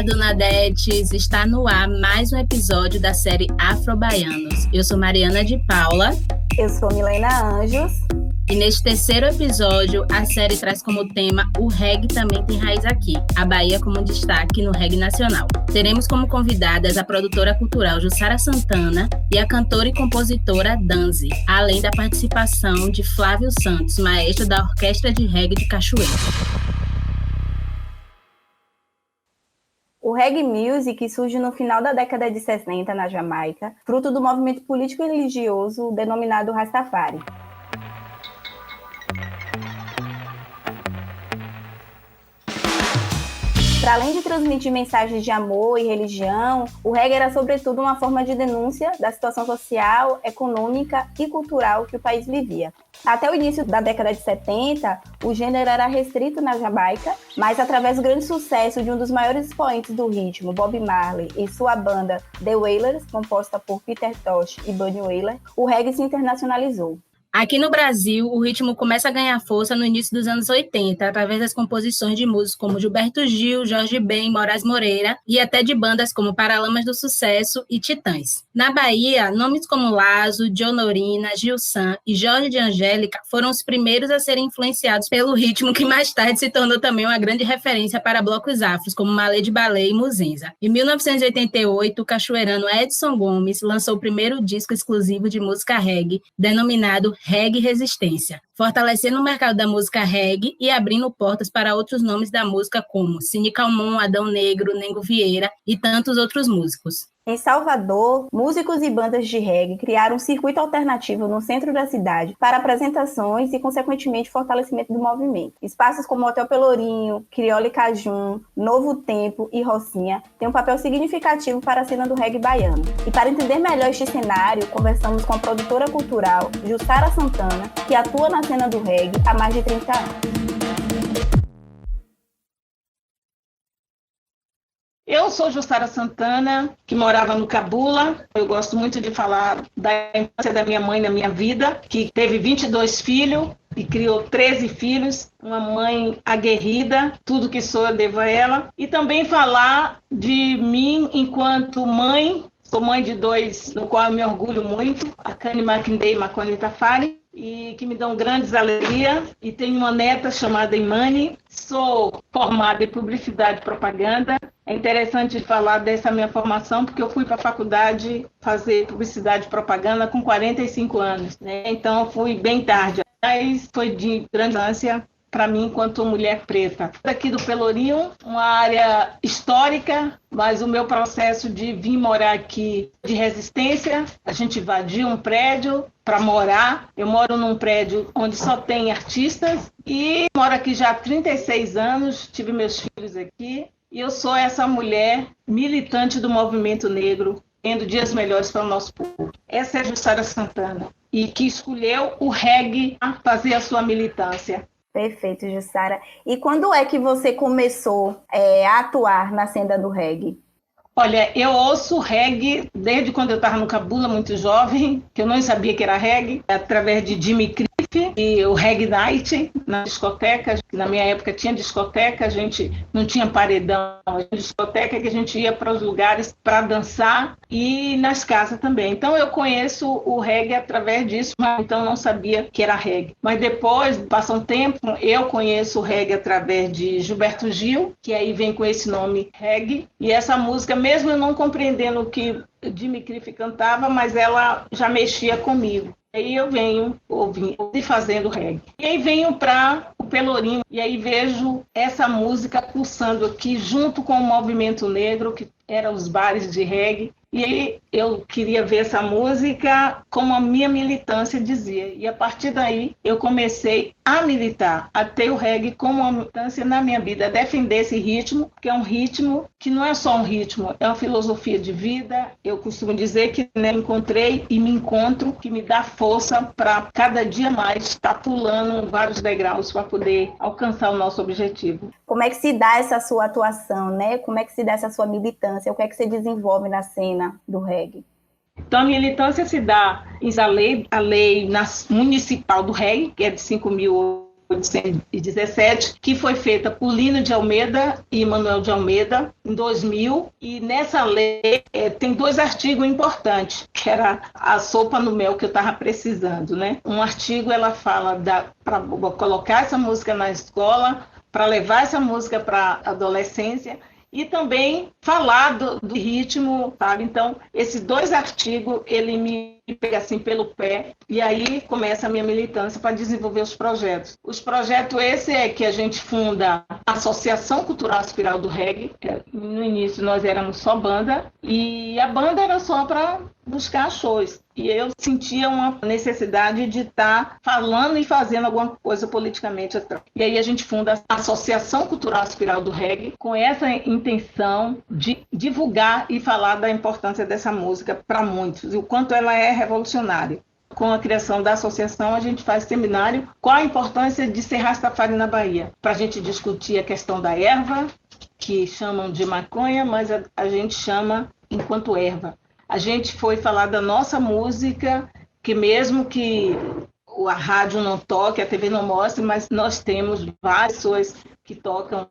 Olá, Donadetes! Está no ar mais um episódio da série Afro-Baianos. Eu sou Mariana de Paula. Eu sou Milena Anjos. E neste terceiro episódio, a série traz como tema O Reggae Também Tem Raiz Aqui, a Bahia como destaque no reggae nacional. Teremos como convidadas a produtora cultural Jussara Santana e a cantora e compositora Danzi, além da participação de Flávio Santos, maestro da Orquestra de Reggae de Cachoeira. O reggae music surge no final da década de 60 na Jamaica, fruto do movimento político e religioso denominado Rastafari. Para além de transmitir mensagens de amor e religião, o reggae era sobretudo uma forma de denúncia da situação social, econômica e cultural que o país vivia. Até o início da década de 70, o gênero era restrito na Jamaica, mas através do grande sucesso de um dos maiores expoentes do ritmo, Bob Marley, e sua banda The Wailers, composta por Peter Tosh e Bunny Wailer, o reggae se internacionalizou. Aqui no Brasil, o ritmo começa a ganhar força no início dos anos 80, através das composições de músicos como Gilberto Gil, Jorge Ben, Moraes Moreira e até de bandas como Paralamas do Sucesso e Titãs. Na Bahia, nomes como Lazo, Dionorina, Gilson e Jorge de Angélica foram os primeiros a serem influenciados pelo ritmo que mais tarde se tornou também uma grande referência para blocos afros, como Malê de Balé e Muzenza. Em 1988, o cachoeirano Edson Gomes lançou o primeiro disco exclusivo de música reggae, denominado Reggae Resistência, fortalecendo o mercado da música reggae e abrindo portas para outros nomes da música como Cine Calmon, Adão Negro, Nengo Vieira e tantos outros músicos. Em Salvador, músicos e bandas de reggae criaram um circuito alternativo no centro da cidade para apresentações e, consequentemente, fortalecimento do movimento. Espaços como Hotel Pelourinho, Criolla e Cajun, Novo Tempo e Rocinha têm um papel significativo para a cena do reggae baiano. E para entender melhor este cenário, conversamos com a produtora cultural Jussara Santana, que atua na cena do reggae há mais de 30 anos. Eu sou Jussara Santana, que morava no Cabula. Eu gosto muito de falar da infância da minha mãe na minha vida, que teve 22 filhos e criou 13 filhos, uma mãe aguerrida, tudo que sou eu devo a ela. E também falar de mim enquanto mãe. Sou mãe de 2, no qual eu me orgulho muito, a Kani Makindei e Makoni Tafari, e que me dão grandes alegrias. E tenho uma neta chamada Imani. Sou formada em publicidade e propaganda. É interessante falar dessa minha formação, porque eu fui para a faculdade fazer publicidade e propaganda com 45 anos, né? Então, fui bem tarde, mas foi de grande ânsia para mim, enquanto mulher preta. Aqui do Pelourinho, uma área histórica, mas o meu processo de vir morar aqui de resistência, a gente invadiu um prédio para morar. Eu moro num prédio onde só tem artistas e moro aqui já há 36 anos, tive meus filhos aqui. E eu sou essa mulher militante do movimento negro, tendo dias melhores para o nosso povo. Essa é a Jussara Santana, e que escolheu o reggae para fazer a sua militância. Perfeito, Jussara. E quando é que você começou a atuar na cena do reggae? Olha, eu ouço reggae desde quando eu estava no Cabula, muito jovem, que eu não sabia que era reggae, através de Jimmy Cliff e o Reggae Night na discoteca. Na minha época tinha discoteca, a gente não tinha paredão, tinha discoteca que a gente ia para os lugares para dançar e nas casas também. Então eu conheço o reggae através disso, mas então não sabia que era reggae. Mas depois, passa um tempo, eu conheço o reggae através de Gilberto Gil, que aí vem com esse nome reggae, e essa música, mesmo eu não compreendendo o que Jimmy Cliff cantava, mas ela já mexia comigo. Aí eu venho ouvindo e fazendo reggae. E aí venho para o Pelourinho e aí vejo essa música pulsando aqui junto com o movimento negro, que eram os bares de reggae. E aí eu queria ver essa música como a minha militância dizia. E a partir daí eu comecei a militar, a ter o reggae como uma militância na minha vida, a defender esse ritmo, que é um ritmo que não é só um ritmo, é uma filosofia de vida. Eu costumo dizer que encontrei e me encontro, que me dá força para cada dia mais estar pulando vários degraus para poder alcançar o nosso objetivo. Como é que se dá essa sua atuação, né? Como é que se dá essa sua militância? O que é que você desenvolve na cena do reggae? Então, a militância se dá em a lei municipal do reggae, que é de 5.000 1817, que foi feita por Lino de Almeida e Manuel de Almeida, em 2000, e nessa lei tem 2 artigos importantes, que era a sopa no mel que eu estava precisando, né? Um artigo, ela fala para colocar essa música na escola, para levar essa música para a adolescência, e também falar do ritmo, sabe? Então, esses 2 artigos, ele me pega assim pelo pé, e aí começa a minha militância para desenvolver os projetos. Os projetos esse é que a gente funda a Associação Cultural Espiral do Reggae. No início nós éramos só banda, e a banda era só para buscar shows. E eu sentia uma necessidade de estar falando e fazendo alguma coisa politicamente atrás. E aí a gente funda a Associação Cultural Espiral do Reggae, com essa intenção de divulgar e falar da importância dessa música para muitos, e o quanto ela é revolucionária. Com a criação da associação, a gente faz seminário qual a importância de ser Rastafari na Bahia, para a gente discutir a questão da erva, que chamam de maconha, mas a gente chama enquanto erva. A gente foi falar da nossa música, que mesmo que a rádio não toque, a TV não mostre, mas nós temos várias pessoas que tocam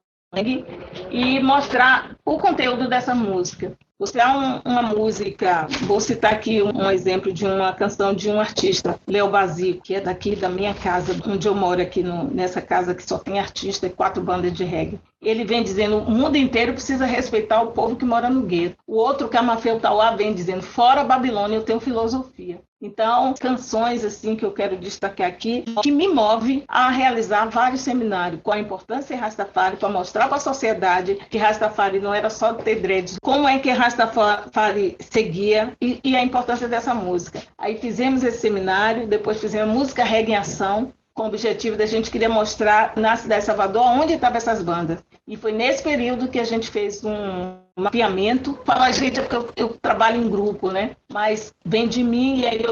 e mostrar o conteúdo dessa música. Você há uma música, vou citar aqui um exemplo de uma canção de um artista, Léo Basile, que é daqui da minha casa, onde eu moro aqui nessa casa que só tem artista e 4 bandas de reggae. Ele vem dizendo, o mundo inteiro precisa respeitar o povo que mora no gueto. O outro, Camafeu Tauá, vem dizendo, fora Babilônia eu tenho filosofia. Então, canções assim que eu quero destacar aqui, que me move a realizar vários seminários com a importância de Rastafari, para mostrar para a sociedade que Rastafari não era só ter dreads, como é que Rastafari seguia e a importância dessa música. Aí fizemos esse seminário, depois fizemos música reggae em ação, com o objetivo da gente querer mostrar na cidade de Salvador onde estavam essas bandas. E foi nesse período que a gente fez um mapeamento. Fala, gente, é porque eu trabalho em grupo, né? Mas vem de mim e aí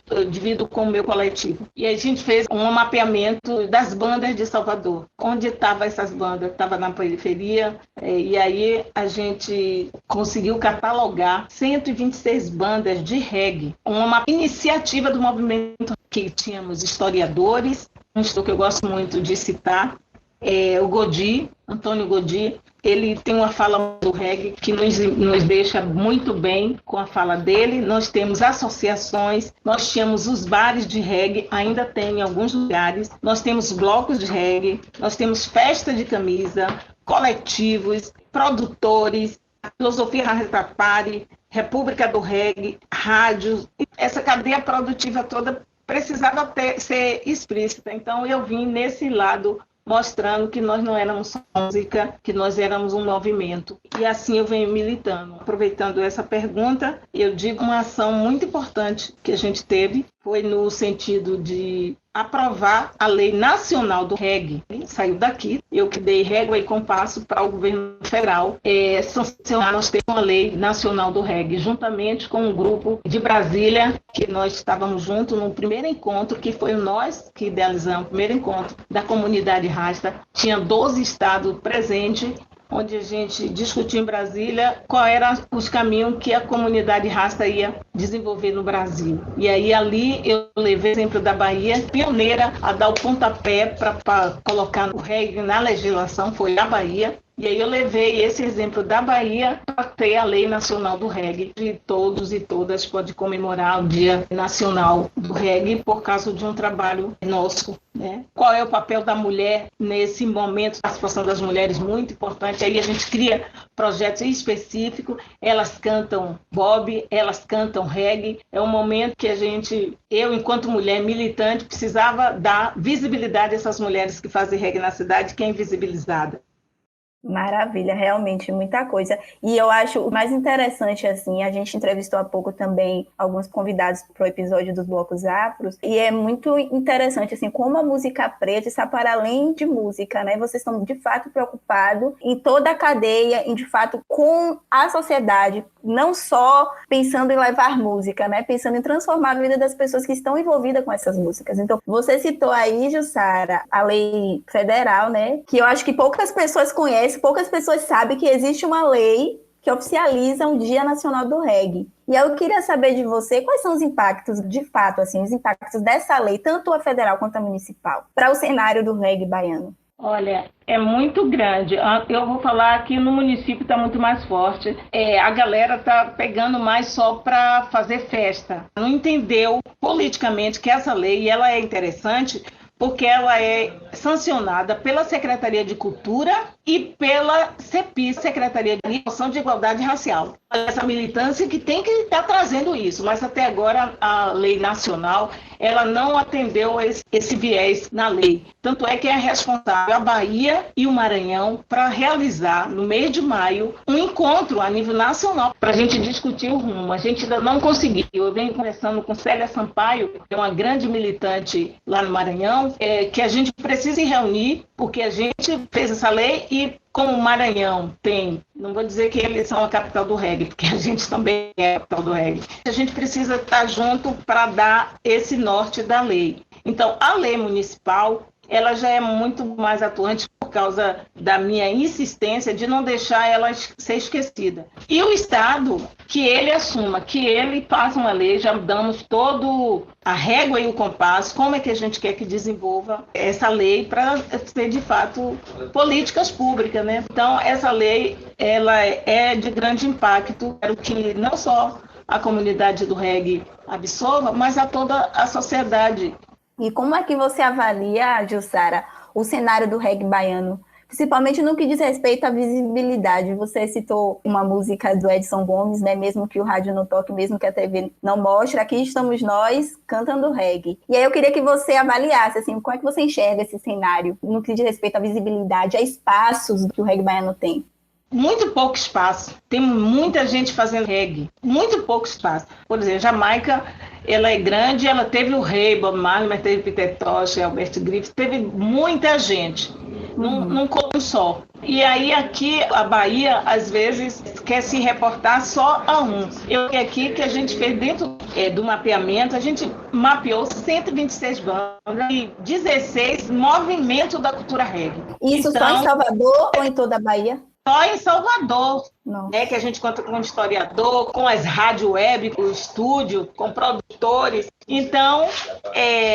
eu divido com o meu coletivo. E aí a gente fez um mapeamento das bandas de Salvador. Onde estavam essas bandas? Estava na periferia. E aí a gente conseguiu catalogar 126 bandas de reggae. Uma iniciativa do movimento que tínhamos historiadores, um historiador que eu gosto muito de citar, o Godi, Antônio Godi. Ele tem uma fala do reggae que nos deixa muito bem com a fala dele. Nós temos associações, nós tínhamos os bares de reggae, ainda tem em alguns lugares. Nós temos blocos de reggae, nós temos festa de camisa, coletivos, produtores, filosofia Rastafari, República do Reggae, rádios. Essa cadeia produtiva toda precisava ser explícita. Então eu vim nesse lado mostrando que nós não éramos só música, que nós éramos um movimento. E assim eu venho militando. Aproveitando essa pergunta, eu digo uma ação muito importante que a gente teve, foi no sentido de aprovar a Lei Nacional do Reggae. Saiu daqui, eu que dei régua e compasso para o governo federal sancionar, nós temos uma Lei Nacional do Reggae, juntamente com um grupo de Brasília, que nós estávamos juntos no primeiro encontro, que foi nós que idealizamos o primeiro encontro da comunidade Rasta. Tinha 12 estados presentes, onde a gente discutiu em Brasília quais eram os caminhos que a comunidade Rasta ia desenvolver no Brasil. E aí ali eu levei o exemplo da Bahia, pioneira a dar o pontapé para colocar o reggae na legislação, foi a Bahia. E aí eu levei esse exemplo da Bahia para ter a Lei Nacional do Reggae. E todos e todas podem comemorar o Dia Nacional do Reggae por causa de um trabalho nosso, né? Qual é o papel da mulher nesse momento? A participação das mulheres muito importante. Aí a gente cria projetos específicos. Elas cantam bob, elas cantam reggae. É um momento que eu enquanto mulher militante, precisava dar visibilidade a essas mulheres que fazem reggae na cidade, que é invisibilizada. Maravilha, realmente muita coisa. E eu acho o mais interessante, assim, a gente entrevistou há pouco também alguns convidados para o episódio dos Blocos Afros, e é muito interessante, assim, como a música preta está para além de música, né? Vocês estão, de fato, preocupados em toda a cadeia, de fato, com a sociedade, não só pensando em levar música, né? Pensando em transformar a vida das pessoas que estão envolvidas com essas músicas. Então, você citou aí, Jussara, a lei federal, né? Que eu acho que poucas pessoas conhecem, poucas pessoas sabem que existe uma lei que oficializa o Dia Nacional do Reggae. E eu queria saber de você quais são os impactos, de fato, assim, os impactos dessa lei, tanto a federal quanto a municipal, para o cenário do reggae baiano. Olha, é muito grande. Eu vou falar que no município está muito mais forte. A galera está pegando mais só para fazer festa. Não entendeu politicamente que essa lei ela é interessante porque ela é sancionada pela Secretaria de Cultura e pela CEPI, Secretaria de Promoção de Igualdade Racial. Essa militância que tem que estar trazendo isso, mas até agora a lei nacional ela não atendeu esse viés na lei. Tanto é que é responsável a Bahia e o Maranhão para realizar, no mês de maio, um encontro a nível nacional para a gente discutir o rumo. A gente ainda não conseguiu. Eu venho conversando com Célia Sampaio, que é uma grande militante lá no Maranhão, que a gente precisa se reunir, porque a gente fez essa lei e como o Maranhão tem, não vou dizer que eles são a capital do reggae, porque a gente também é a capital do reggae. A gente precisa estar junto para dar esse norte da lei. Então, a lei municipal, ela já é muito mais atuante por causa da minha insistência de não deixar ela ser esquecida. E o Estado, que ele assuma, que ele faça uma lei, já damos todo a régua e o compasso, como é que a gente quer que desenvolva essa lei para ter, de fato, políticas públicas, né? Então, essa lei, ela é de grande impacto, quero que não só a comunidade do reggae absorva, mas a toda a sociedade. E como é que você avalia, Jussara, o cenário do reggae baiano, principalmente no que diz respeito à visibilidade? Você citou uma música do Edson Gomes, né? Mesmo que o rádio não toque, mesmo que a TV não mostre, aqui estamos nós cantando reggae. E aí eu queria que você avaliasse, assim, como é que você enxerga esse cenário no que diz respeito à visibilidade, a espaços que o reggae baiano tem? Muito pouco espaço. Tem muita gente fazendo reggae. Muito pouco espaço. Por exemplo, Jamaica, ela é grande, ela teve o rei Bob Marley, mas teve Peter Tosh, Albert Griffith, teve muita gente num corpo só. E aí aqui, a Bahia, às vezes, quer se reportar só a um. Eu aqui que a gente fez dentro do mapeamento, a gente mapeou 126 bandas e 16 movimentos da cultura reggae. Isso então, só em Salvador ou em toda a Bahia? Só em Salvador, né, que a gente conta com um historiador, com as rádio web, com o estúdio, com produtores. Então,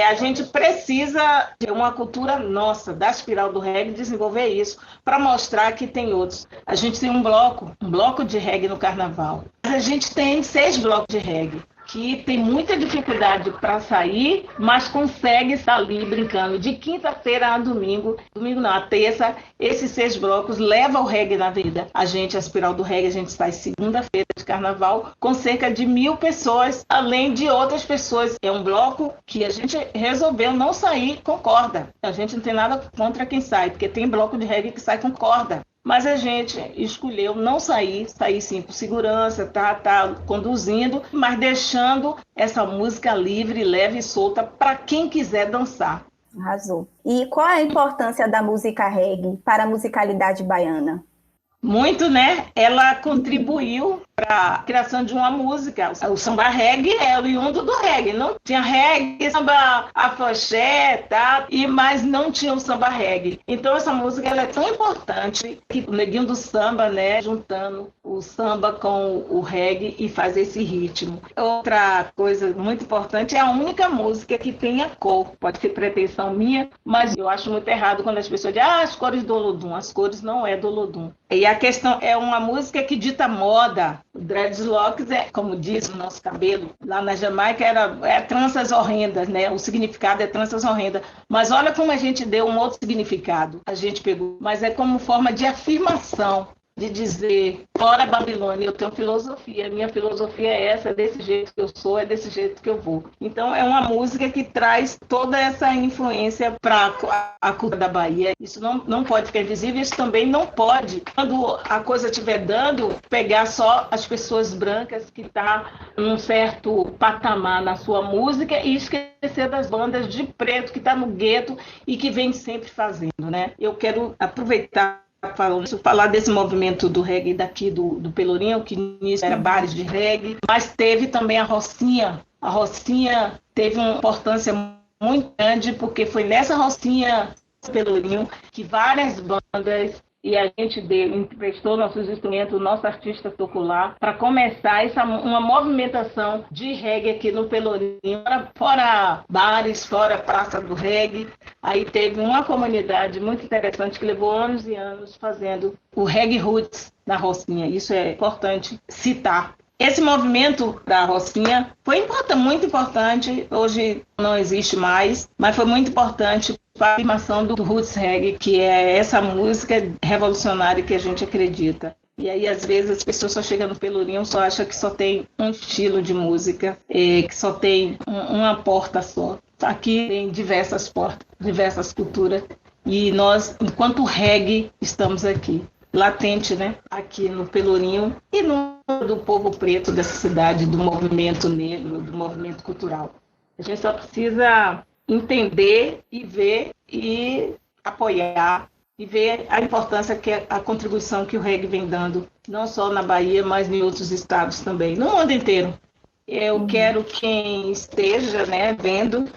a gente precisa de uma cultura nossa, da Espiral do Reggae, desenvolver isso, para mostrar que tem outros. A gente tem um bloco de reggae no carnaval. A gente tem 6 blocos de reggae, que tem muita dificuldade para sair, mas consegue estar ali brincando de quinta-feira a domingo não, a terça, esses 6 blocos levam o reggae na vida. A Espiral do Reggae, a gente está em segunda-feira de carnaval com cerca de 1.000 pessoas, além de outras pessoas. É um bloco que a gente resolveu não sair com corda. A gente não tem nada contra quem sai, porque tem bloco de reggae que sai com corda. Mas a gente escolheu não sair sim por segurança, tá conduzindo, mas deixando essa música livre, leve e solta para quem quiser dançar. Arrasou. E qual é a importância da música reggae para a musicalidade baiana? Muito, né? Ela contribuiu para a criação de uma música. O samba reggae é oriundo do reggae. Não tinha reggae, samba afoxé, tá? Mas não tinha o samba reggae. Então essa música ela é tão importante que o neguinho do samba, né, juntando o samba com o reggae e faz esse ritmo. Outra coisa muito importante é a única música que tem a cor. Pode ser pretensão minha, mas eu acho muito errado quando as pessoas dizem as cores do Olodum. As cores não é do Olodum. E a questão é uma música que dita moda. O dreadlocks como diz o nosso cabelo, lá na Jamaica é tranças horrendas, né? O significado é tranças horrendas. Mas olha como a gente deu um outro significado. A gente pegou, mas é como forma de afirmação, de dizer, fora Babilônia, eu tenho filosofia, minha filosofia é essa, é desse jeito que eu sou, é desse jeito que eu vou. Então é uma música que traz toda essa influência para a cultura da Bahia. Isso não pode ficar invisível, isso também não pode, quando a coisa estiver dando, pegar só as pessoas brancas que estão num certo patamar na sua música e esquecer das bandas de preto que está no gueto e que vem sempre fazendo, né? Eu quero aproveitar falar desse movimento do reggae daqui do Pelourinho, que início era bares de reggae, mas teve também a Rocinha. A Rocinha teve uma importância muito grande, porque foi nessa Rocinha Pelourinho que várias bandas e a gente emprestou nossos instrumentos, o nosso artista tocou lá, para começar uma movimentação de reggae aqui no Pelourinho, fora bares, fora Praça do Reggae. Aí teve uma comunidade muito interessante que levou anos e anos fazendo o Reggae Roots na Rocinha. Isso é importante citar. Esse movimento da Rocinha foi muito importante, hoje não existe mais, mas foi muito importante para a afirmação do Roots Reggae, que é essa música revolucionária que a gente acredita. E aí, às vezes, as pessoas só chegam no Pelourinho, só acham que só tem um estilo de música, que só tem uma porta só. Aqui tem diversas portas, diversas culturas, e nós, enquanto reggae, estamos aqui. Latente, né? Aqui no Pelourinho e no do povo preto dessa cidade, do movimento negro, do movimento cultural. A gente só precisa entender e ver e apoiar e ver a importância que a contribuição que o reggae vem dando, não só na Bahia, mas em outros estados também, no mundo inteiro. Eu quero quem esteja, né, vendo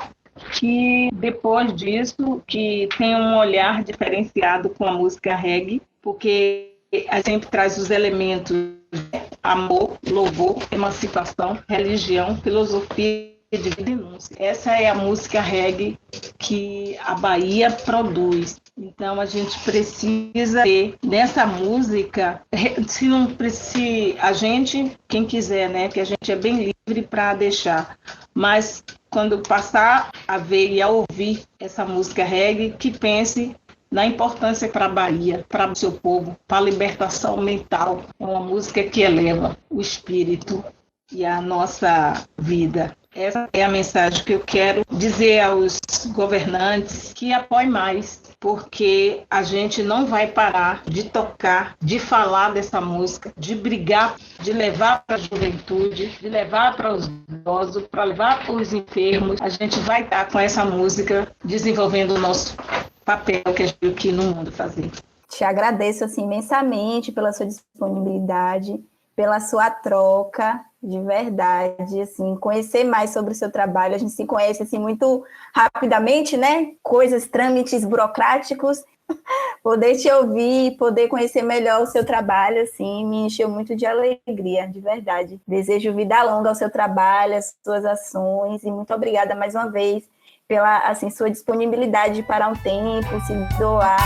que depois disso, que tenha um olhar diferenciado com a música reggae, porque a gente traz os elementos de amor, louvor, emancipação, religião, filosofia de denúncia. Essa é a música reggae que a Bahia produz. Então a gente precisa ter nessa música, se não precisa, a gente, quem quiser, né, que a gente é bem livre para deixar, mas quando passar a ver e a ouvir essa música reggae, que pense na importância para a Bahia, para o seu povo, para a libertação mental. É uma música que eleva o espírito e a nossa vida. Essa é a mensagem que eu quero dizer aos governantes, que apoiem mais, porque a gente não vai parar de tocar, de falar dessa música, de brigar, de levar para a juventude, de levar para os idosos, para levar para os enfermos. A gente vai estar com essa música desenvolvendo o nosso papel que a gente veio aqui no mundo fazer. Te agradeço assim, imensamente pela sua disponibilidade, pela sua troca, de verdade, assim, conhecer mais sobre o seu trabalho. A gente se conhece assim muito rapidamente, né? Coisas, trâmites burocráticos. Poder te ouvir, poder conhecer melhor o seu trabalho, assim, me encheu muito de alegria, de verdade. Desejo vida longa ao seu trabalho, às suas ações, e muito obrigada mais uma vez pela assim, sua disponibilidade de parar um tempo, se doar.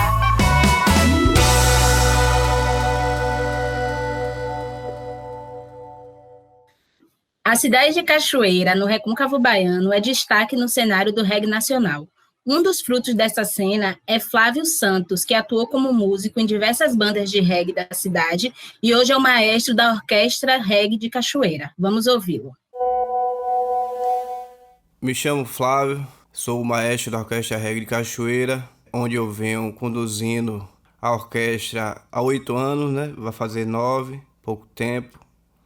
A cidade de Cachoeira, no Recôncavo Baiano, é destaque no cenário do reggae nacional. Um dos frutos dessa cena é Flávio Santos, que atuou como músico em diversas bandas de reggae da cidade e hoje é o maestro da Orquestra Reggae de Cachoeira. Vamos ouvi-lo. Me chamo Flávio, sou o maestro da Orquestra Reggae de Cachoeira, onde eu venho conduzindo a orquestra há 8 anos, né? Vai fazer 9, pouco tempo.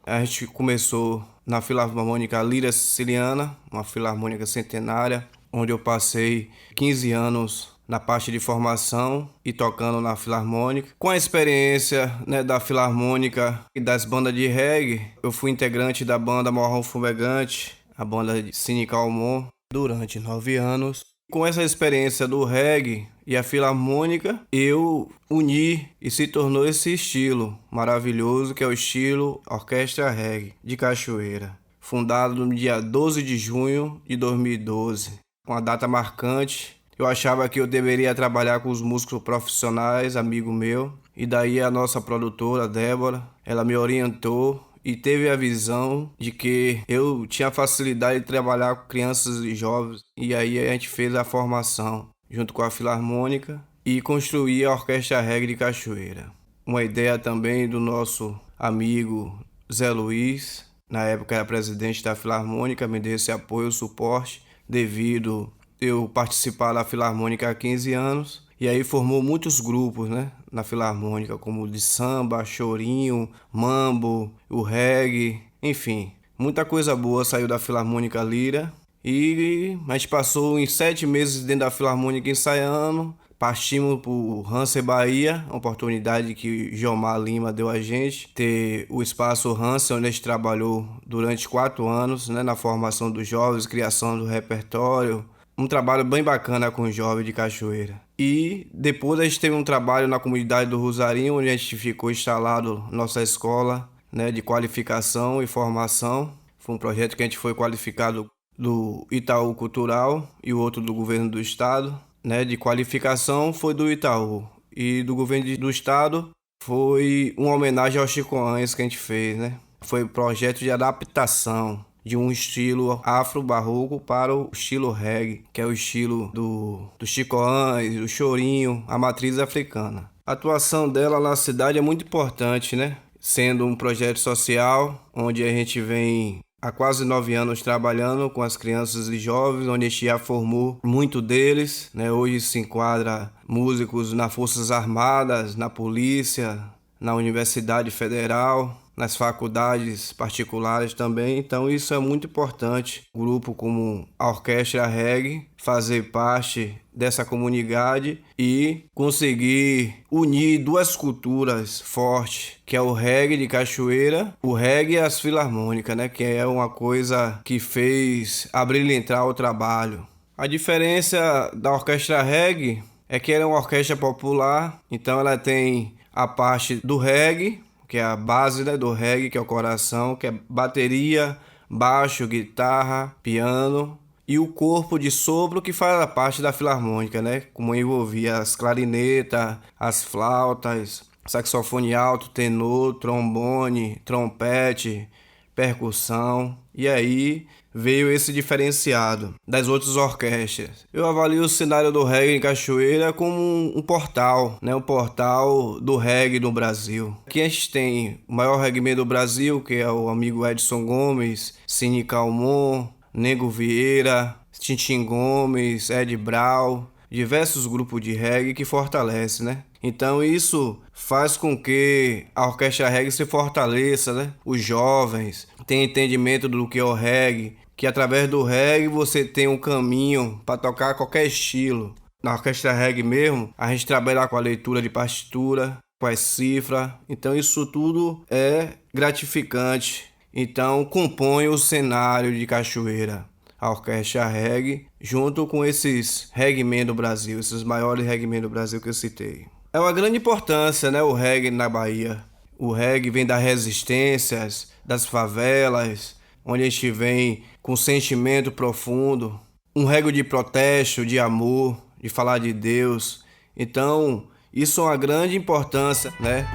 A gente começou na Filarmônica Líria Siciliana, uma filarmônica centenária, onde eu passei 15 anos na parte de formação e tocando na filarmônica. Com a experiência, né, da filarmônica e das bandas de reggae, eu fui integrante da banda Morrão Fumegante, a banda de Cine Calmon, durante 9 anos. Com essa experiência do reggae e a filarmônica, eu uni e se tornou esse estilo maravilhoso que é o estilo Orquestra Reggae de Cachoeira, fundado no dia 12 de junho de 2012. Uma data marcante. Eu achava que eu deveria trabalhar com os músicos profissionais, amigo meu, e daí a nossa produtora, Débora, ela me orientou e teve a visão de que eu tinha facilidade de trabalhar com crianças e jovens. E aí a gente fez a formação junto com a Filarmônica e construí a Orquestra Reggae de Cachoeira. Uma ideia também do nosso amigo Zé Luiz, na época era presidente da Filarmônica, me deu esse apoio, suporte, devido eu participar da Filarmônica há 15 anos. E aí formou muitos grupos, né, na Filarmônica, como o de samba, chorinho, mambo, o reggae, enfim. Muita coisa boa saiu da Filarmônica Lira. E a gente passou em 7 meses dentro da Filarmônica ensaiando. Partimos para o Hanser Bahia, uma oportunidade que Jomar Lima deu a gente, ter o espaço Hanser, onde a gente trabalhou durante 4 anos, né, na formação dos jovens, criação do repertório. Um trabalho bem bacana com os jovens de Cachoeira. E depois a gente teve um trabalho na comunidade do Rosarinho, onde a gente ficou instalado nossa escola, né, de qualificação e formação. Foi um projeto que a gente foi qualificado do Itaú Cultural e o outro do governo do estado, né? De qualificação foi do Itaú e do governo do estado foi uma homenagem ao Chico Anhes que a gente fez, né? Foi um projeto de adaptação de um estilo afro-barroco para o estilo reggae, que é o estilo do Chico Anhes, do chorinho, a matriz africana. A atuação dela na cidade é muito importante, né? Sendo um projeto social, onde a gente vem há quase 9 anos trabalhando com as crianças e jovens, onde a gente já formou muito deles, né? Hoje se enquadra músicos nas Forças Armadas, na Polícia, na Universidade Federal, nas faculdades particulares também. Então isso é muito importante. O grupo como a Orquestra Reggae fazer parte dessa comunidade e conseguir unir duas culturas fortes, que é o reggae de Cachoeira, o reggae e as filarmônicas, né? Que é uma coisa que fez abrilhantar o trabalho. A diferença da Orquestra Reggae é que ela é uma orquestra popular, então ela tem a parte do reggae, que é a base, né, do reggae, que é o coração, que é bateria, baixo, guitarra, piano, e o corpo de sopro que faz a parte da filarmônica, né, como envolvia as clarinetas, as flautas, saxofone alto, tenor, trombone, trompete, percussão, e aí veio esse diferenciado das outras orquestras. Eu avalio o cenário do reggae em Cachoeira como um portal, né? Um portal do reggae no Brasil. Aqui a gente tem o maior reggae do Brasil, que é o amigo Edson Gomes, Cine Calmon, Nego Vieira, Tintin Gomes, Ed Brau, diversos grupos de reggae que fortalecem, né? Então isso faz com que a orquestra reggae se fortaleça, né? Os jovens têm entendimento do que é o reggae, que através do reggae você tem um caminho para tocar qualquer estilo. Na orquestra reggae mesmo, a gente trabalha com a leitura de partitura, com as cifras, então isso tudo é gratificante. Então compõe o cenário de Cachoeira, a orquestra reggae, junto com esses reggae do Brasil, esses maiores reggae do Brasil que eu citei. É uma grande importância, né, o reggae na Bahia. O reggae vem das resistências, das favelas, onde a gente vem com sentimento profundo, um reggae de protesto, de amor, de falar de Deus. Então, isso é uma grande importância, né?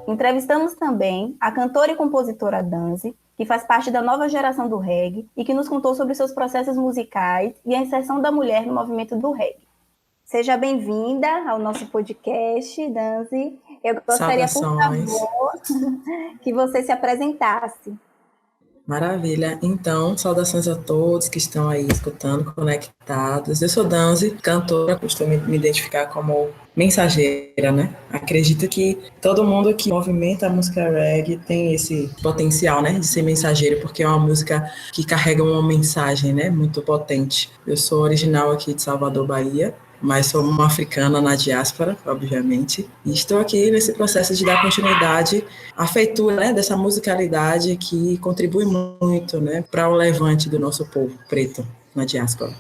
Entrevistamos também a cantora e compositora Danzi, que faz parte da nova geração do reggae e que nos contou sobre seus processos musicais e a inserção da mulher no movimento do reggae. Seja bem-vinda ao nosso podcast, Danzi. Eu gostaria, por favor, que você se apresentasse. Maravilha. Então, saudações a todos que estão aí escutando, conectados. Eu sou Danzi, cantora, costumo me identificar como mensageira, né? Acredito que todo mundo que movimenta a música reggae tem esse potencial, né, de ser mensageiro, porque é uma música que carrega uma mensagem, né, muito potente. Eu sou original aqui de Salvador, Bahia, mas sou uma africana na diáspora, obviamente, e estou aqui nesse processo de dar continuidade à feitura, né, dessa musicalidade que contribui muito, né, para o levante do nosso povo preto na diáspora.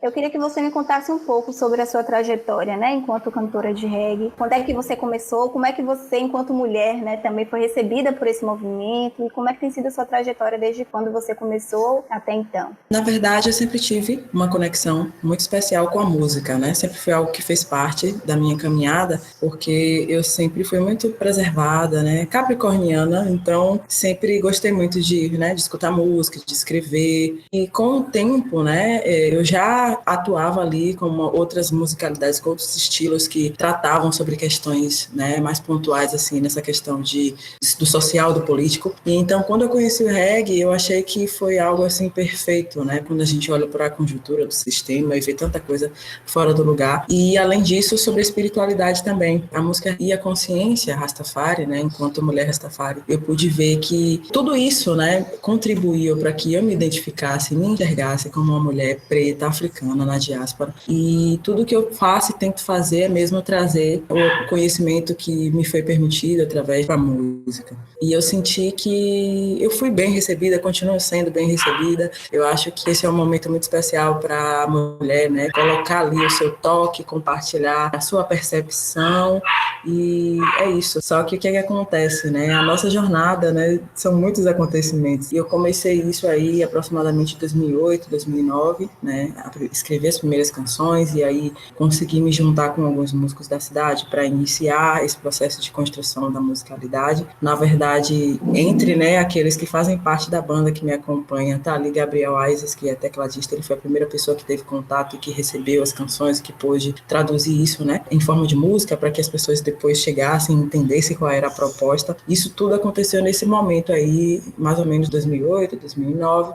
Eu queria que você me contasse um pouco sobre a sua trajetória, né, enquanto cantora de reggae. Quando é que você começou? Como é que você, enquanto mulher, né, também foi recebida por esse movimento? E como é que tem sido a sua trajetória desde quando você começou até então? Na verdade, eu sempre tive uma conexão muito especial com a música, né? Sempre foi algo que fez parte da minha caminhada, porque eu sempre fui muito preservada, né, capricorniana, então sempre gostei muito de, né, de escutar música, de escrever. E com o tempo, né, eu já atuava ali com outras musicalidades, com outros estilos que tratavam sobre questões, né, mais pontuais, assim, nessa questão do social, do político. E então, quando eu conheci o reggae, eu achei que foi algo, assim, perfeito, né, quando a gente olha para a conjuntura do sistema e vê tanta coisa fora do lugar. E, além disso, sobre a espiritualidade também. A música e a consciência Rastafari, né, enquanto mulher Rastafari, eu pude ver que tudo isso, né, contribuiu para que eu me identificasse, me enxergasse como uma mulher preta, africana, latino-americana, na diáspora. E tudo que eu faço e tento fazer é mesmo trazer o conhecimento que me foi permitido através da música. E eu senti que eu fui bem recebida, continuo sendo bem recebida. Eu acho que esse é um momento muito especial para a mulher, né? Colocar ali o seu toque, compartilhar a sua percepção, e é isso. Só que o que é que acontece, né? A nossa jornada, né, são muitos acontecimentos. E eu comecei isso aí aproximadamente em 2008, 2009, né? Escrevi as primeiras canções e aí consegui me juntar com alguns músicos da cidade para iniciar esse processo de construção da musicalidade. Na verdade, entre, né, aqueles que fazem parte da banda que me acompanha, tá ali Gabriel Aizes, que é tecladista, ele foi a primeira pessoa que teve contato e que recebeu as canções, que pôde traduzir isso, né, em forma de música para que as pessoas depois chegassem e entendessem qual era a proposta. Isso tudo aconteceu nesse momento aí, mais ou menos 2008, 2009.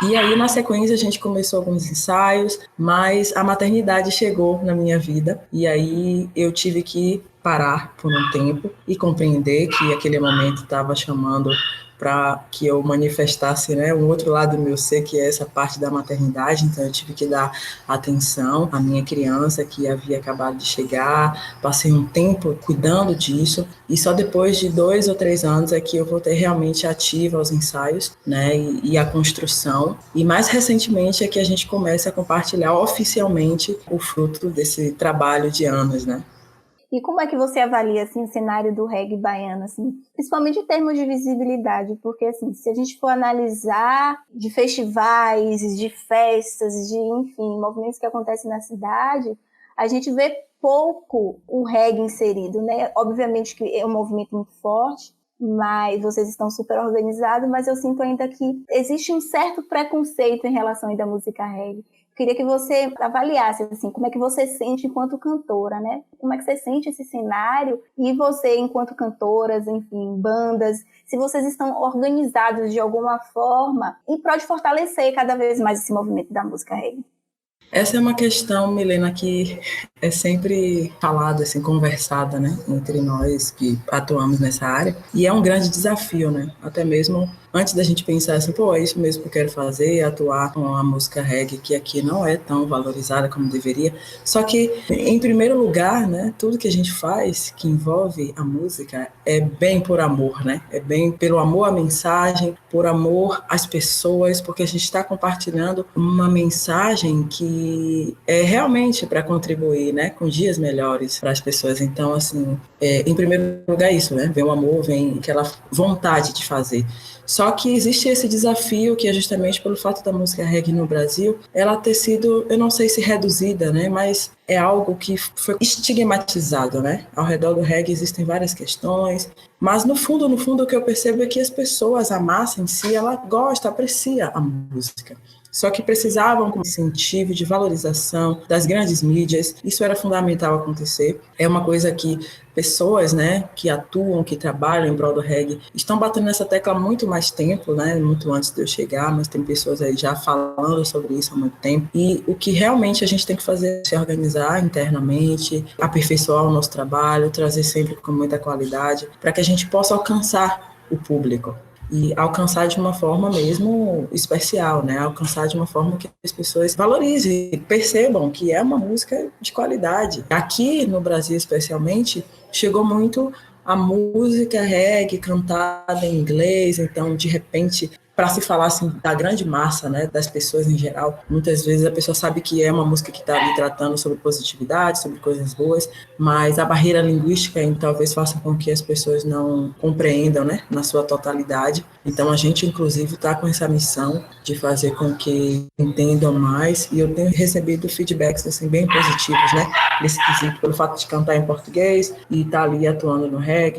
E aí, na sequência, a gente começou alguns ensaios, mas a maternidade chegou na minha vida e aí eu tive que parar por um tempo e compreender que aquele momento estava chamando para que eu manifestasse, né, um outro lado do meu ser, que é essa parte da maternidade. Então eu tive que dar atenção à minha criança que havia acabado de chegar, passei um tempo cuidando disso, e só depois de 2 ou 3 anos é que eu voltei realmente ativa aos ensaios, né, e à construção, e mais recentemente é que a gente começa a compartilhar oficialmente o fruto desse trabalho de anos, né. E como é que você avalia assim, o cenário do reggae baiano, assim, principalmente em termos de visibilidade? Porque assim, se a gente for analisar de festivais, de festas, de, enfim, movimentos que acontecem na cidade, a gente vê pouco o reggae inserido, né? Obviamente que é um movimento muito forte, mas vocês estão super organizados, mas eu sinto ainda que existe um certo preconceito em relação ainda à música reggae. Queria que você avaliasse, assim, como é que você sente enquanto cantora, né? Como é que você sente esse cenário? E você, enquanto cantoras, enfim, bandas, se vocês estão organizados de alguma forma em prol de fortalecer cada vez mais esse movimento da música reggae. Essa é uma questão, Milena, que é sempre falada, assim, conversada, né, entre nós que atuamos nessa área, e é um grande desafio, né, até mesmo antes da gente pensar assim, pô, é isso mesmo que eu quero fazer, atuar com a música reggae, que aqui não é tão valorizada como deveria. Só que, em primeiro lugar, né, tudo que a gente faz que envolve a música é bem por amor, né, é bem pelo amor à mensagem, por amor às pessoas, porque a gente está compartilhando uma mensagem que é realmente para contribuir, né, com dias melhores para as pessoas. Então, assim, em primeiro lugar isso, né, vem o amor, vem aquela vontade de fazer. Só que existe esse desafio que é justamente pelo fato da música reggae no Brasil, ela ter sido, eu não sei se reduzida, né, mas é algo que foi estigmatizado, né? Ao redor do reggae existem várias questões, mas no fundo, o que eu percebo é que as pessoas, a massa em si, ela gosta, aprecia a música. Só que precisavam de incentivo, de valorização das grandes mídias. Isso era fundamental acontecer. É uma coisa que pessoas, né, que atuam, que trabalham em prol do reggae, estão batendo nessa tecla há muito mais tempo, né, muito antes de eu chegar, mas tem pessoas aí já falando sobre isso há muito tempo. E o que realmente a gente tem que fazer é se organizar internamente, aperfeiçoar o nosso trabalho, trazer sempre com muita qualidade, para que a gente possa alcançar o público. E alcançar de uma forma mesmo especial, né? Alcançar de uma forma que as pessoas valorizem, percebam que é uma música de qualidade. Aqui no Brasil, especialmente, chegou muito a música reggae cantada em inglês, então, de repente, para se falar assim, da grande massa, né, das pessoas em geral, muitas vezes a pessoa sabe que é uma música que está ali tratando sobre positividade, sobre coisas boas, mas a barreira linguística talvez faça com que as pessoas não compreendam, né, na sua totalidade. Então a gente, inclusive, está com essa missão de fazer com que entendam mais, e eu tenho recebido feedbacks assim, bem positivos, né, nesse quesito, pelo fato de cantar em português e estar ali atuando no reggae,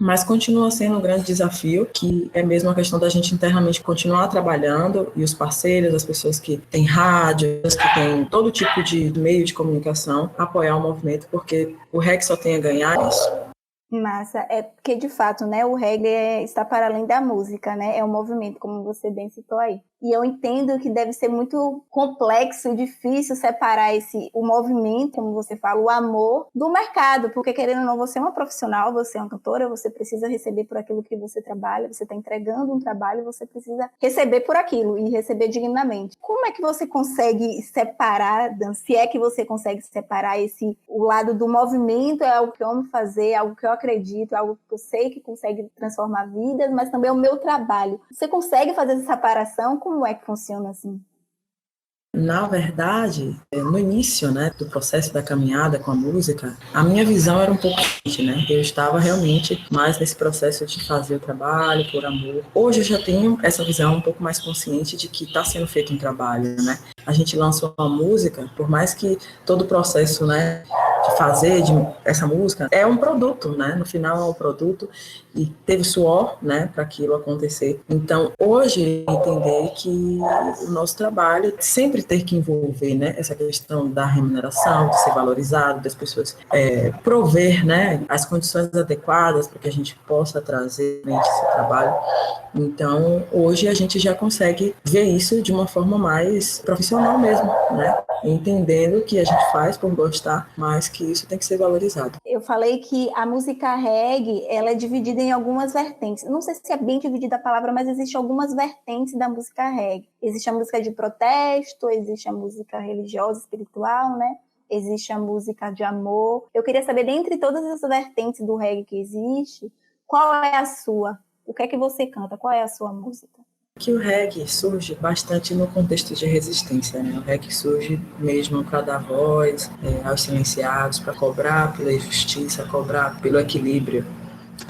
mas continua sendo um grande desafio, que é mesmo a questão da gente internamente continuar trabalhando, e os parceiros, as pessoas que têm rádios, que têm todo tipo de meio de comunicação, apoiar o movimento, porque o reggae só tem a ganhar isso. Massa, é porque de fato, né, o reggae está para além da música, né, é um movimento, como você bem citou aí. E eu entendo que deve ser muito complexo e difícil separar o movimento, como você fala, o amor, do mercado, porque querendo ou não, você é uma profissional, você é uma cantora, você precisa receber por aquilo que você trabalha, você está entregando um trabalho, você precisa receber por aquilo e receber dignamente. Como é que você consegue separar, Dan, se é que você consegue separar o lado do movimento, é algo que eu amo fazer, é algo que eu acredito, é algo que eu sei que consegue transformar vidas, mas também é o meu trabalho. Você consegue fazer essa separação? Como é que funciona assim? Na verdade, no início, né, do processo da caminhada com a música, a minha visão era um pouco diferente, né? Eu estava realmente mais nesse processo de fazer o trabalho por amor. Hoje eu já tenho essa visão um pouco mais consciente de que está sendo feito um trabalho, né? A gente lança uma música, por mais que todo o processo, né, de fazer essa música é um produto, né? No final é um produto e teve suor, né, para aquilo acontecer. Então, hoje, entender que o nosso trabalho sempre ter que envolver, né, essa questão da remuneração, de ser valorizado, das pessoas prover, né, as condições adequadas para que a gente possa trazer esse trabalho. Então, hoje a gente já consegue ver isso de uma forma mais profissional mesmo, né? Entendendo que a gente faz por gostar, mas que isso tem que ser valorizado. Eu falei que a música reggae, ela é dividida em algumas vertentes. Não sei se é bem dividida a palavra, mas existem algumas vertentes da música reggae. Existe a música de protesto, existe a música religiosa, espiritual, né? Existe a música de amor. Eu queria saber, dentre todas as vertentes do reggae que existe, qual é a sua? O que é que você canta? Qual é a sua música? Que o reggae surge bastante no contexto de resistência, né? O reggae surge mesmo para dar voz aos silenciados, para cobrar pela justiça, cobrar pelo equilíbrio.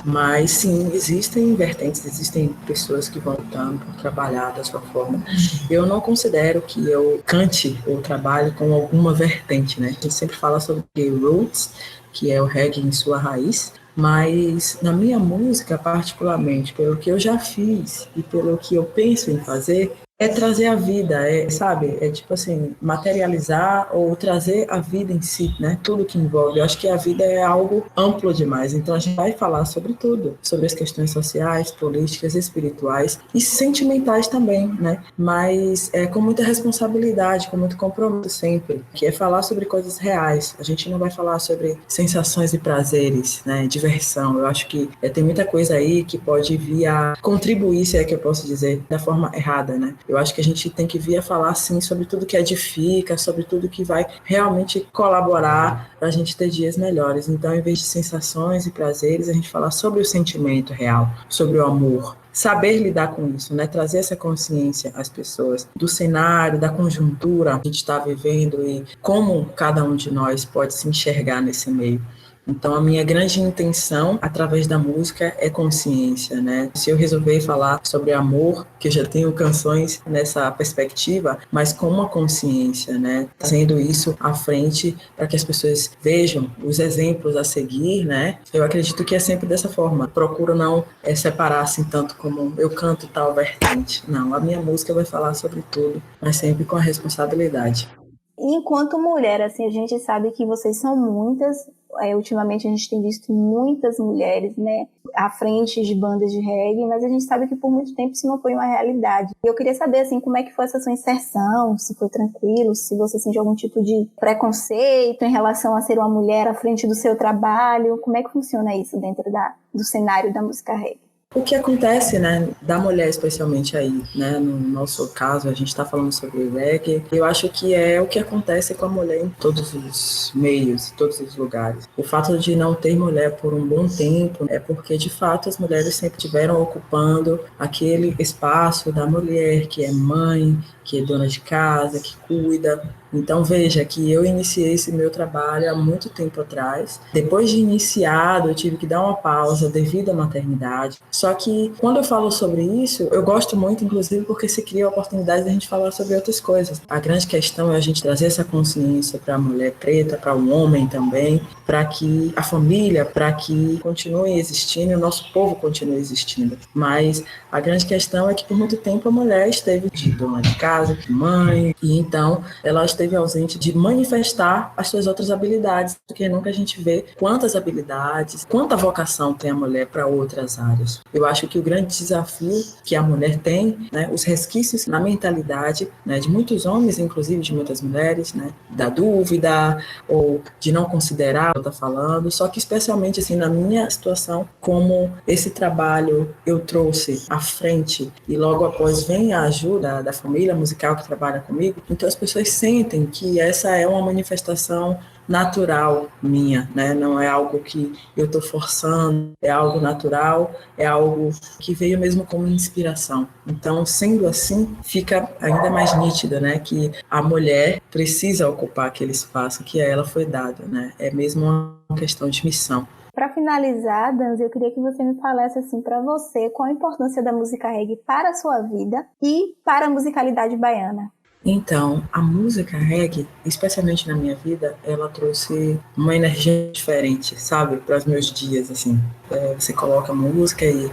Mas sim, existem vertentes, existem pessoas que vão lutando por trabalhar da sua forma. Eu não considero que eu cante ou trabalhe com alguma vertente, né? A gente sempre fala sobre roots, que é o reggae em sua raiz, mas na minha música, particularmente, pelo que eu já fiz e pelo que eu penso em fazer, é trazer a vida, sabe? É tipo assim, materializar ou trazer a vida em si, né? Tudo que envolve. Eu acho que a vida é algo amplo demais. Então a gente vai falar sobre tudo, sobre as questões sociais, políticas, espirituais e sentimentais também, né? Mas com muita responsabilidade, com muito compromisso sempre, que é falar sobre coisas reais. A gente não vai falar sobre sensações e prazeres, né? Diversão. Eu acho que tem muita coisa aí que pode vir a contribuir, se é que eu posso dizer, da forma errada, né? Eu acho que a gente tem que vir a falar, sim, sobre tudo que edifica, sobre tudo que vai realmente colaborar para a gente ter dias melhores. Então, em vez de sensações e prazeres, a gente falar sobre o sentimento real, sobre o amor. Saber lidar com isso, né? Trazer essa consciência às pessoas do cenário, da conjuntura que a gente está vivendo e como cada um de nós pode se enxergar nesse meio. Então, a minha grande intenção, através da música, é consciência, né? Se eu resolver falar sobre amor, que eu já tenho canções nessa perspectiva, mas com uma consciência, né? Trazendo isso à frente para que as pessoas vejam os exemplos a seguir, né? Eu acredito que é sempre dessa forma. Procuro não separar assim tanto como eu canto tal vertente. Não, a minha música vai falar sobre tudo, mas sempre com a responsabilidade. Enquanto mulher, assim, a gente sabe que vocês são muitas. Ultimamente a gente tem visto muitas mulheres, né, à frente de bandas de reggae, mas a gente sabe que por muito tempo isso não foi uma realidade. Eu queria saber, assim, como é que foi essa sua inserção, se foi tranquilo, se você sentiu algum tipo de preconceito em relação a ser uma mulher à frente do seu trabalho, como é que funciona isso dentro do cenário da música reggae? O que acontece, né, da mulher especialmente aí, né, no nosso caso, a gente está falando sobre reggae, eu acho que é o que acontece com a mulher em todos os meios, em todos os lugares. O fato de não ter mulher por um bom tempo é porque, de fato, as mulheres sempre estiveram ocupando aquele espaço da mulher que é mãe, que é dona de casa, que cuida. Então, veja que eu iniciei esse meu trabalho há muito tempo atrás. Depois de iniciado, eu tive que dar uma pausa devido à maternidade. Só que, quando eu falo sobre isso, eu gosto muito, inclusive, porque se cria a oportunidade de a gente falar sobre outras coisas. A grande questão é a gente trazer essa consciência para a mulher preta, para o homem também, para que a família, para que continue existindo e o nosso povo continue existindo. Mas a grande questão é que, por muito tempo, a mulher esteve de dona de casa, de mãe, e então ela esteve esteve ausente de manifestar as suas outras habilidades, porque nunca a gente vê quantas habilidades, quanta vocação tem a mulher para outras áreas. Eu acho que o grande desafio que a mulher tem, né, os resquícios na mentalidade, né, de muitos homens, inclusive de muitas mulheres, né, da dúvida ou de não considerar o que está falando, só que especialmente assim, na minha situação, como esse trabalho eu trouxe à frente e logo após vem a ajuda da família musical que trabalha comigo, então as pessoas sentem que essa é uma manifestação natural minha, né? Não é algo que eu estou forçando, é algo natural, é algo que veio mesmo como inspiração. Então, sendo assim, fica ainda mais nítido, né? Que a mulher precisa ocupar aquele espaço que a ela foi dado, né? É mesmo uma questão de missão. Para finalizar, Danzi, eu queria que você me falasse assim para você qual a importância da música reggae para a sua vida e para a musicalidade baiana. Então, a música reggae, especialmente na minha vida, ela trouxe uma energia diferente, sabe? Para os meus dias, assim. Você coloca música e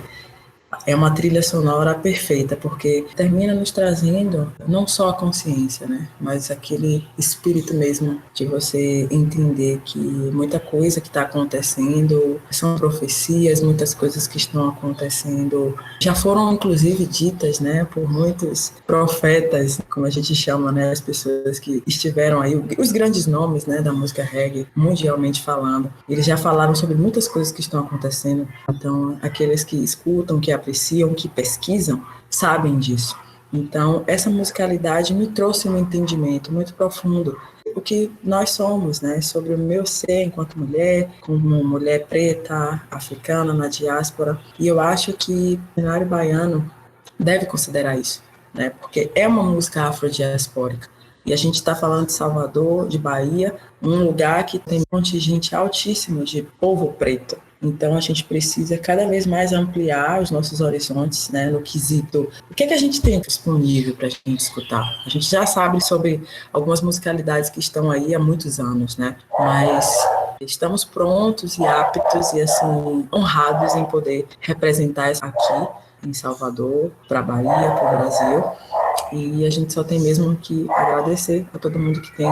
é uma trilha sonora perfeita, porque termina nos trazendo não só a consciência, né, mas aquele espírito mesmo de você entender que muita coisa que está acontecendo são profecias, muitas coisas que estão acontecendo já foram inclusive ditas, né, por muitos profetas, como a gente chama, né, as pessoas que estiveram aí, os grandes nomes, né, da música reggae, mundialmente falando, eles já falaram sobre muitas coisas que estão acontecendo. Então, aqueles que escutam, que apreciam, que pesquisam, sabem disso. Então, essa musicalidade me trouxe um entendimento muito profundo do que nós somos, né? Sobre o meu ser enquanto mulher, como mulher preta, africana, na diáspora. E eu acho que o cenário baiano deve considerar isso, né? Porque é uma música afrodiaspórica. E a gente está falando de Salvador, de Bahia, um lugar que tem um contingente altíssimo de povo preto. Então, a gente precisa cada vez mais ampliar os nossos horizontes, né, no quesito. O que é que a gente tem disponível para a gente escutar? A gente já sabe sobre algumas musicalidades que estão aí há muitos anos, né? Mas estamos prontos e aptos e, assim, honrados em poder representar isso aqui em Salvador, para a Bahia, para o Brasil. E a gente só tem mesmo que agradecer a todo mundo que tem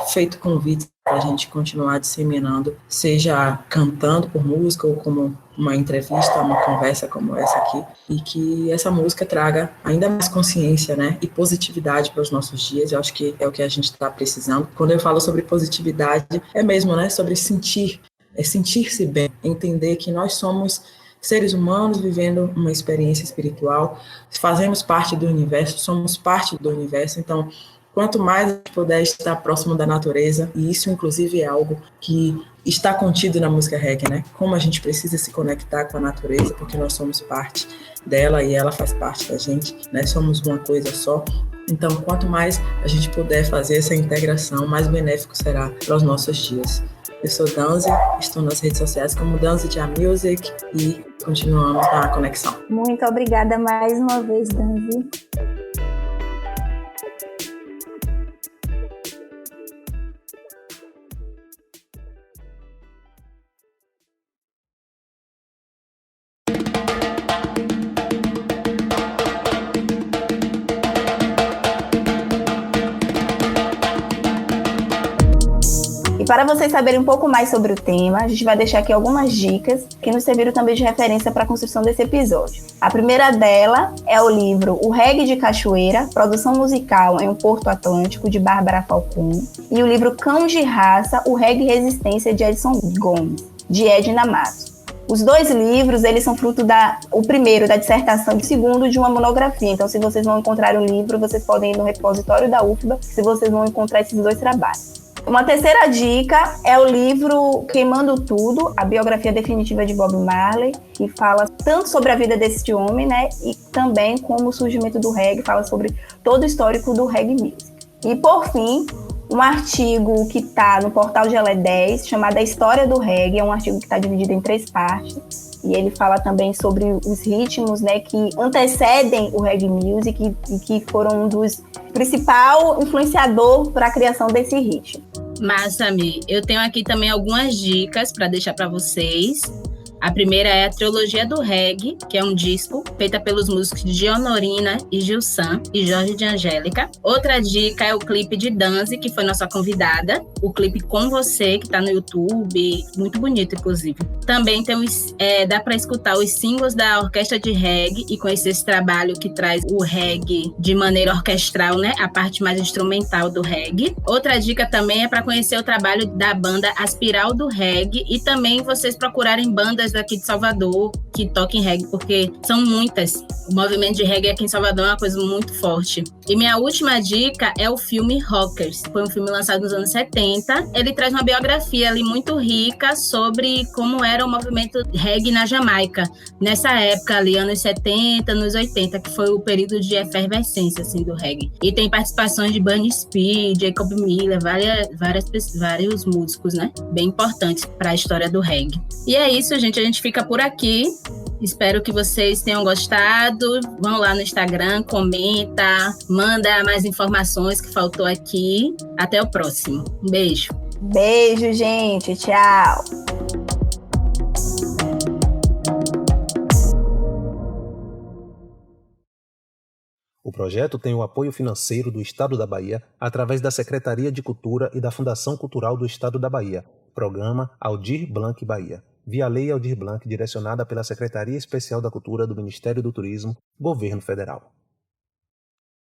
feito convites para a gente continuar disseminando, seja cantando por música ou como uma entrevista, uma conversa como essa aqui, e que essa música traga ainda mais consciência, né, e positividade para os nossos dias. Eu acho que é o que a gente está precisando. Quando eu falo sobre positividade, é mesmo, né, sobre sentir-se bem, entender que nós somos seres humanos vivendo uma experiência espiritual, fazemos parte do universo, somos parte do universo, então quanto mais a gente puder estar próximo da natureza, e isso inclusive é algo que está contido na música reggae, né? Como a gente precisa se conectar com a natureza, porque nós somos parte dela e ela faz parte da gente, né? Somos uma coisa só. Então, quanto mais a gente puder fazer essa integração, mais benéfico será para os nossos dias. Eu sou Danzi, estou nas redes sociais como Danzi Dia Music e continuamos na conexão. Muito obrigada mais uma vez, Danzi. E para vocês saberem um pouco mais sobre o tema, a gente vai deixar aqui algumas dicas que nos serviram também de referência para a construção desse episódio. A primeira dela é o livro O Reggae de Cachoeira, Produção Musical em um Porto Atlântico, de Bárbara Falcon, e o livro Cão de Raça, O Reggae e Resistência, de Edson Gomes, de Edna Matos. Os dois livros, eles são fruto o primeiro da dissertação e o segundo de uma monografia. Então, se vocês não encontrarem o livro, vocês podem ir no repositório da UFBA, se vocês vão encontrar esses dois trabalhos. Uma terceira dica é o livro Queimando Tudo, a biografia definitiva de Bob Marley, que fala tanto sobre a vida desse homem, né, e também como o surgimento do reggae, fala sobre todo o histórico do reggae music. E, por fim, um artigo que está no portal Gelé 10, chamado A História do Reggae, é um artigo que está dividido em 3 partes, e ele fala também sobre os ritmos, né, que antecedem o reggae music e que foram um dos principais influenciadores para a criação desse ritmo. Massa, Mi. Eu tenho aqui também algumas dicas para deixar para vocês. A primeira é a Trilogia do Reggae, que é um disco feita pelos músicos Dionorina e Gilsan e Jorge de Angélica. Outra dica é o clipe de Danzi, que foi nossa convidada. O clipe Com Você, que está no YouTube, muito bonito, inclusive. Também dá para escutar os singles da Orquestra de Reggae e conhecer esse trabalho que traz o reggae de maneira orquestral, né? A parte mais instrumental do reggae. Outra dica também é para conhecer o trabalho da banda Aspiral do Reggae e também vocês procurarem bandas daqui de Salvador que toquem reggae, porque são muitas. O movimento de reggae aqui em Salvador é uma coisa muito forte. E minha última dica é o filme Rockers. Foi um filme lançado nos anos 70. Ele traz uma biografia ali muito rica sobre como era o movimento reggae na Jamaica. Nessa época ali, anos 70, anos 80, que foi o período de efervescência assim, do reggae. E tem participações de Bunny Speed, Jacob Miller, vários músicos, né? Bem importantes para a história do reggae. E é isso, gente. A gente fica por aqui. Espero que vocês tenham gostado. Vão lá no Instagram, comenta, manda mais informações que faltou aqui. Até o próximo. Um beijo. Beijo, gente. Tchau. O projeto tem o apoio financeiro do Estado da Bahia através da Secretaria de Cultura e da Fundação Cultural do Estado da Bahia, Programa Aldir Blanc Bahia, via Lei Aldir Blanc, direcionada pela Secretaria Especial da Cultura do Ministério do Turismo, Governo Federal.